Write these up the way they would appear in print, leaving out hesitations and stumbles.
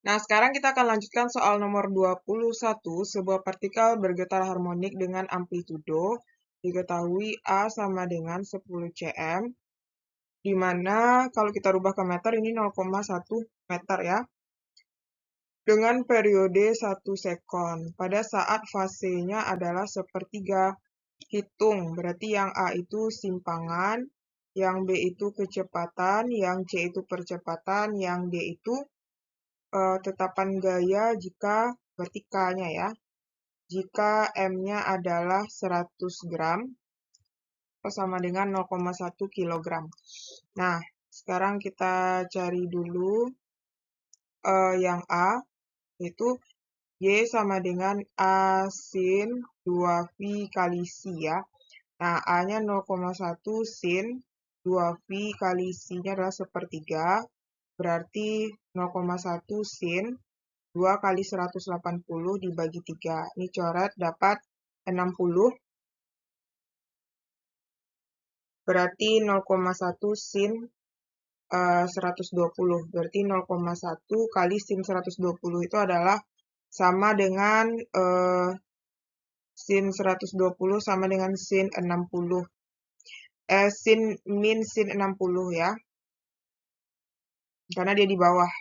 Nah, sekarang kita akan lanjutkan soal nomor 21. Sebuah partikel bergetar harmonik dengan amplitudo diketahui A sama dengan 10 cm, di mana kalau kita rubah ke meter ini 0,1 meter ya, dengan periode 1 sekon. Pada saat fasenya adalah sepertiga. Hitung, berarti yang A itu simpangan, yang B itu kecepatan, yang C itu percepatan, yang D itu tetapan gaya jika vertikalnya ya. Jika M-nya adalah 100 gram, sama dengan 0,1 kilogram. Nah, sekarang kita cari dulu yang A, yaitu Y sama dengan A sin 2V kali C ya. Nah, A-nya 0,1 sin 2V kali C-nya adalah sepertiga, berarti 0,1 sin 2 kali 180 dibagi 3. Ini coret dapat 60, berarti 0,1 sin 120. Berarti 0,1 kali sin 120 itu adalah sama dengan sin 120 sama dengan sin 60. Min sin 60 ya. Karena dia di bawah.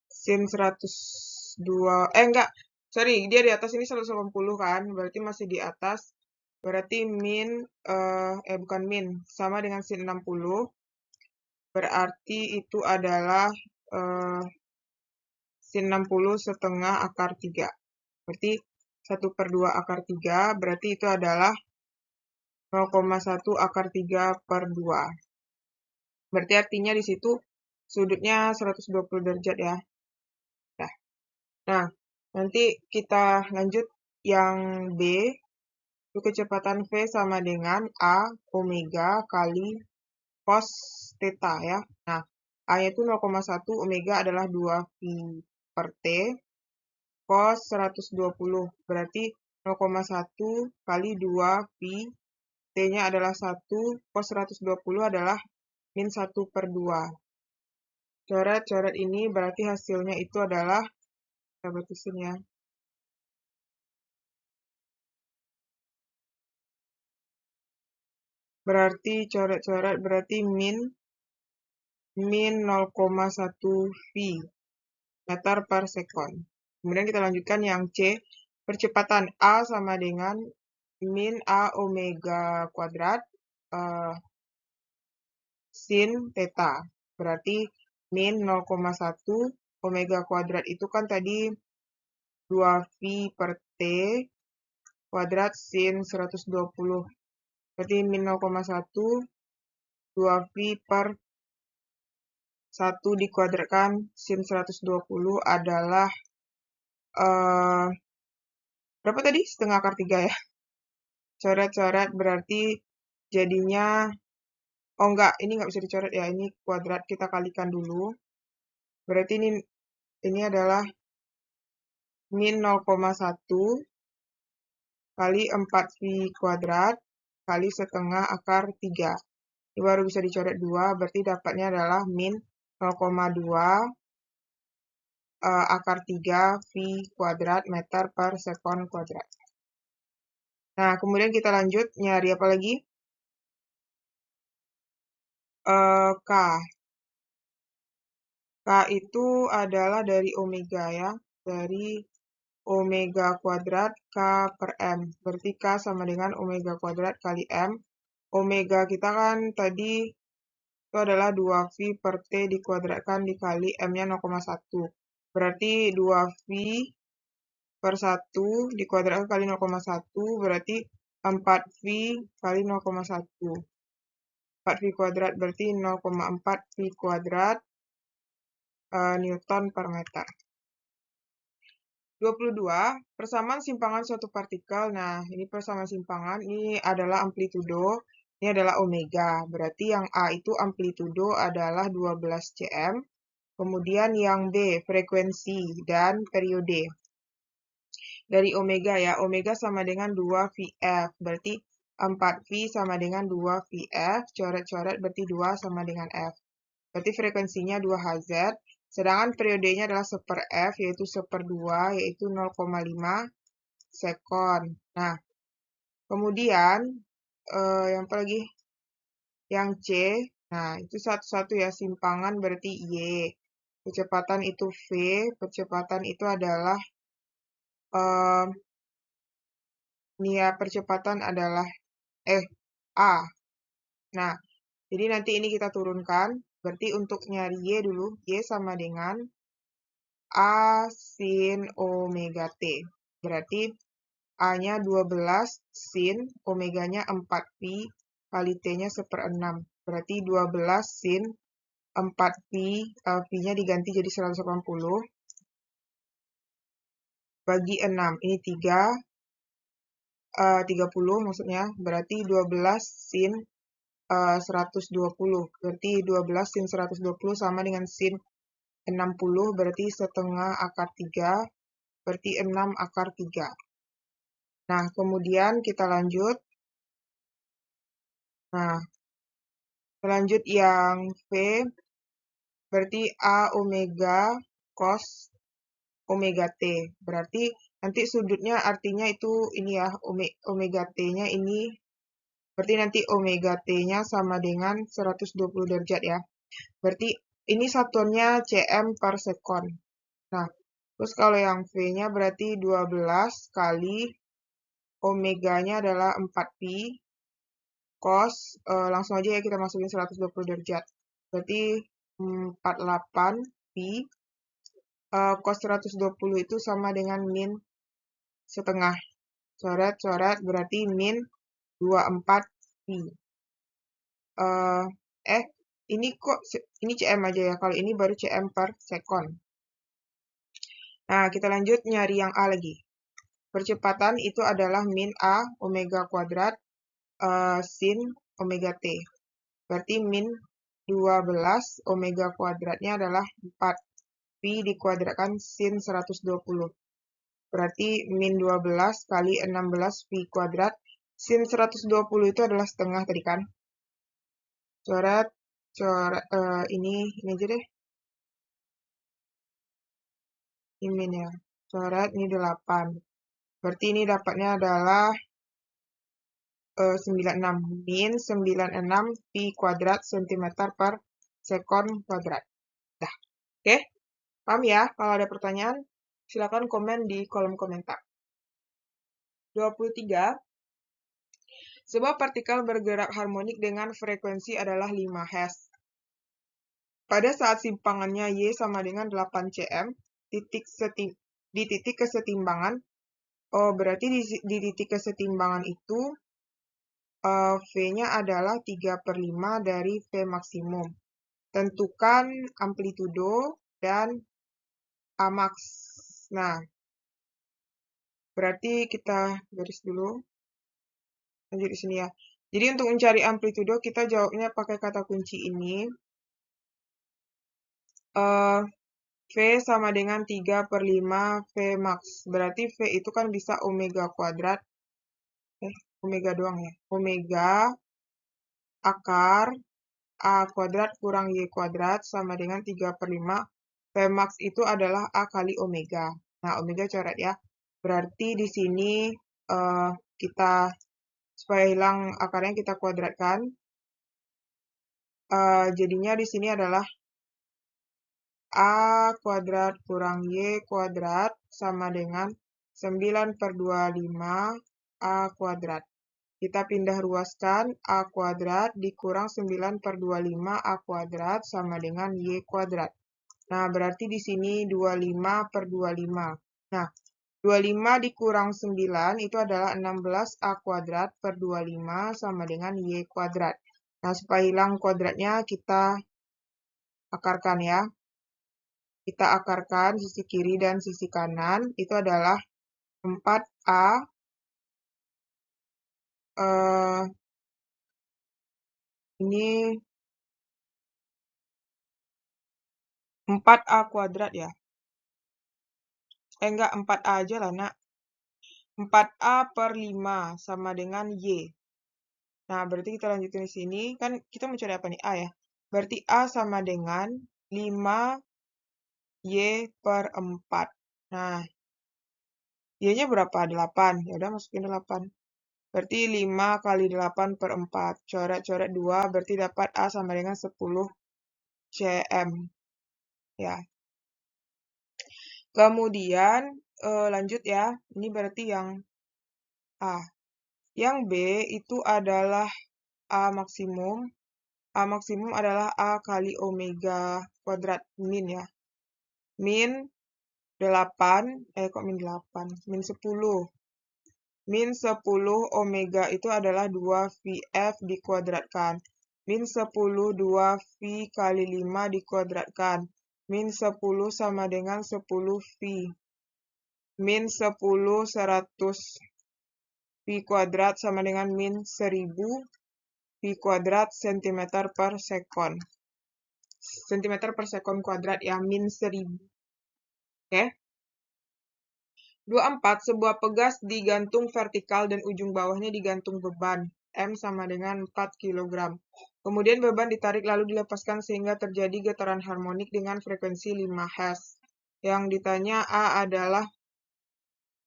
Sin 102, enggak, sorry, dia di atas ini 180 kan, berarti masih di atas, berarti bukan min, sama dengan sin 60, berarti itu adalah sin 60 setengah akar 3, berarti 1/2 akar 3, berarti itu adalah 0,1 akar 3 per 2, berarti artinya di situ sudutnya 120 derajat ya. Nah, nanti kita lanjut yang B, itu kecepatan V sama dengan A omega kali cos theta ya. Nah, A-nya itu 0,1, omega adalah 2V per T, cos 120, berarti 0,1 kali 2V, T-nya adalah 1, cos 120 adalah min 1/2. Coret-coret ini berarti hasilnya itu adalah, kita batasin ya. Berarti coret-coret berarti min 0,1 V meter per sekon. Kemudian kita lanjutkan yang C, percepatan A sama dengan min A omega kuadrat sin theta. Berarti min 0,1 omega kuadrat itu kan tadi 2V per T kuadrat sin 120. Berarti min 0,1 2V per 1 dikuadratkan sin 120 adalah berapa tadi? Setengah akar 3 ya. Coret-coret berarti jadinya, oh enggak, ini nggak bisa dicoret ya, ini kuadrat, kita kalikan dulu. Berarti ini adalah min 0,1 kali 4V kuadrat kali setengah akar 3. Ini baru bisa dicoret 2, berarti dapatnya adalah min 0,2 akar 3 V kuadrat meter per sekon kuadrat. Nah, kemudian kita lanjut nyari apa lagi? K. K itu adalah dari omega ya, dari omega kuadrat K per M. Berarti K sama dengan omega kuadrat kali M. Omega kita kan tadi itu adalah 2V per T dikuadratkan dikali M-nya 0,1. Berarti 2V per 1 dikuadratkan kali 0,1 berarti 4V kali 0,1. 4V kuadrat berarti 0,4V kuadrat Newton per meter. 22. Persamaan simpangan suatu partikel. Nah, ini persamaan simpangan. Ini adalah amplitudo. Ini adalah omega. Berarti yang A itu amplitudo adalah 12 cm. Kemudian yang B, frekuensi dan periode. Dari omega ya, omega sama dengan 2VF. Berarti 4V sama dengan 2VF. Coret-coret berarti 2 sama dengan F. berarti frekuensinya 2Hz, sedangkan periodenya adalah 1/f, yaitu 1/2, yaitu 0,5 sekon. Nah, kemudian, yang apa lagi? Yang C, nah itu satu-satu ya, simpangan berarti Y. Percepatan itu V, percepatan itu adalah, ini ya, percepatan adalah, A. Nah, jadi nanti ini kita turunkan, berarti untuk nyari Y dulu, Y sama dengan A sin omega T. Berarti A-nya 12 sin, omeganya 4pi, kali T-nya 1/6. Berarti 12 sin 4pi, pi-nya diganti jadi 180, bagi 6. Ini 30 maksudnya, berarti 12 sin 120. Berarti 12 sin 120 sama dengan sin 60, berarti setengah akar 3, berarti 6 akar 3. Nah, kemudian kita lanjut. Nah, lanjut yang V, berarti A omega cos omega T. Berarti nanti sudutnya artinya itu ini ya, omega T-nya ini, berarti nanti omega T-nya sama dengan 120 derajat ya. Berarti ini satuannya cm per sekon. Nah, terus kalau yang V-nya berarti 12 kali omeganya adalah 4pi, cos, langsung aja ya kita masukin 120 derajat. Berarti 48 pi, cos 120 itu sama dengan min setengah. Coret-coret berarti min 24 pi. Ini kok, ini cm aja ya, kalau ini baru cm per sekon. Nah, kita lanjut nyari yang A lagi. Percepatan itu adalah min A omega kuadrat sin omega T. Berarti min 12 omega kuadratnya adalah 4. Pi dikuadratkan sin 120. Berarti min 12 kali 16 pi kuadrat. Sin 120 itu adalah setengah tadi kan. Coret, ini aja deh. Ini min ya. Coret, ini 8. Berarti ini dapatnya adalah 96. Min 96 pi kuadrat cm per sekon kuadrat. Dah. Oke? Paham ya? Kalau ada pertanyaan, silakan komen di kolom komentar. 23. Sebuah partikel bergerak harmonik dengan frekuensi adalah 5 Hz. Pada saat simpangannya Y sama dengan 8 cm, di titik kesetimbangan, berarti di titik kesetimbangan itu, V-nya adalah 3/5 dari V maksimum. Tentukan amplitudo dan Amax. Nah, berarti kita garis dulu. Lanjut di sini ya. Jadi untuk mencari amplitudo, kita jawabnya pakai kata kunci ini. V sama dengan 3/5 V max. Berarti V itu kan bisa omega kuadrat. Omega doang ya. Omega akar A kuadrat kurang Y kuadrat sama dengan 3/5. V max itu adalah A kali omega. Nah, omega coret ya. Berarti di sini kita, supaya hilang akarnya, kita kuadratkan. Jadinya di sini adalah A kuadrat kurang Y kuadrat sama dengan 9/25 A kuadrat. Kita pindah ruaskan, A kuadrat dikurang 9/25 A kuadrat sama dengan Y kuadrat. Nah, berarti di sini 25/25. Nah, 25 dikurang 9 itu adalah 16 A kuadrat per 25 sama dengan Y kuadrat. Nah, supaya hilang kuadratnya, kita akarkan ya. Kita akarkan sisi kiri dan sisi kanan, itu adalah 4A ini 4A kuadrat ya. Enggak, 4A aja lah, nak. 4A per 5 sama dengan Y. Nah, berarti kita lanjutin di sini. Kan kita mencari apa nih? A ya. Berarti A sama dengan 5Y per 4. Nah, Y-nya berapa? 8. Ya udah masukin 8. Berarti 5 kali 8 per 4. Coret-coret 2, berarti dapat A sama dengan 10 cm. Ya. Kemudian, lanjut ya. Ini berarti yang A. Yang B itu adalah A maksimum. A maksimum adalah A kali omega kuadrat min ya. Min 8, kok min 8? Min 10. Min 10 omega itu adalah 2VF dikuadratkan. Min 10 2V kali 5 dikuadratkan. Min 10 sama dengan 10V. Min 10 100 V kuadrat sama dengan min 1000 V kuadrat cm per sekon. Cm per sekon kuadrat ya, min 1000. Oke. 24. Sebuah pegas digantung vertikal dan ujung bawahnya digantung beban. M sama dengan 4 kg. Kemudian beban ditarik lalu dilepaskan sehingga terjadi getaran harmonik dengan frekuensi 5 Hz. Yang ditanya A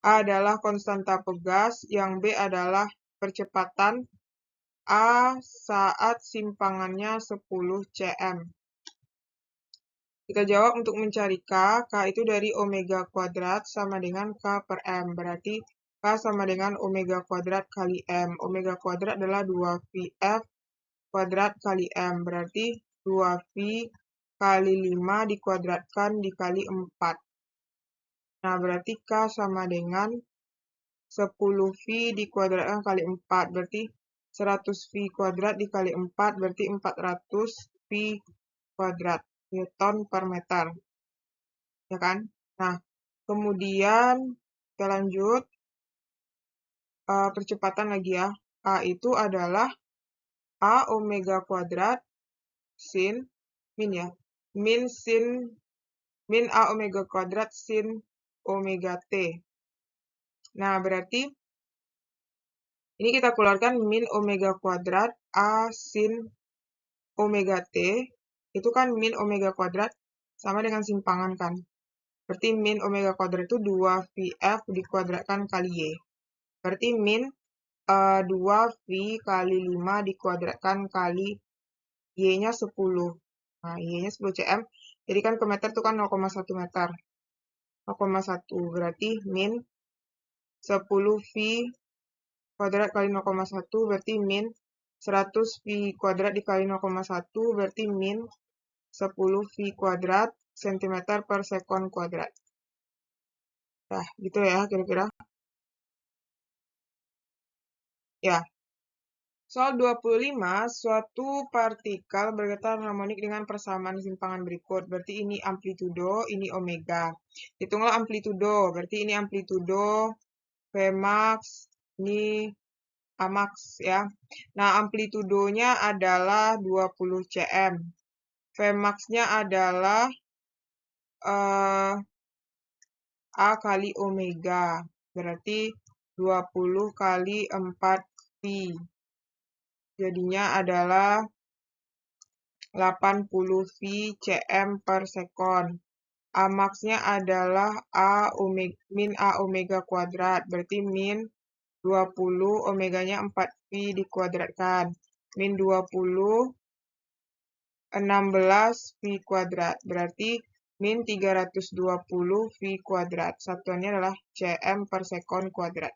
adalah konstanta pegas, yang B adalah percepatan, A saat simpangannya 10 cm. Kita jawab untuk mencari K itu dari omega kuadrat sama dengan K per M. Berarti K sama dengan omega kuadrat kali M. Omega kuadrat adalah 2VF kuadrat kali M. Berarti 2V kali 5 dikuadratkan dikali 4. Nah, berarti K sama dengan 10V dikuadratkan kali 4. Berarti 100V kuadrat dikali 4. Berarti 400V kuadrat. Newton per meter. Ya kan? Nah, kemudian kita lanjut. Percepatan lagi ya. A itu adalah A omega kuadrat sin min ya. Min A omega kuadrat sin omega T. Nah, berarti ini kita keluarkan min omega kuadrat A sin omega T. Itu kan min omega kuadrat sama dengan simpangan kan. Berarti min omega kuadrat itu 2VF dikuadratkan kali Y. Berarti min 2V kali 5 dikuadratkan kali Y-nya 10. Nah, Y-nya 10 cm. Jadi kan ke meter itu kan 0,1 meter. 0,1 berarti min 10V kuadrat kali 0,1 berarti min 100V kuadrat dikali 0,1 berarti min 10V kuadrat cm per sekon kuadrat. Nah, gitu ya kira-kira. Ya. Soal 25, suatu partikel bergetar harmonik dengan persamaan simpangan berikut. Berarti ini amplitudo, ini omega. Hitunglah amplitudo. Berarti ini amplitudo, Vmax, ini Amax ya. Nah, amplitudonya adalah 20 cm. Vmax-nya adalah A kali omega. Berarti 20 kali 4V. Jadinya adalah 80V cm per sekon. Amax-nya adalah min A omega kuadrat. Berarti min 20, omeganya 4V dikuadratkan. Min 20, 16V kuadrat. Berarti min 320V kuadrat. Satuannya adalah cm per sekon kuadrat.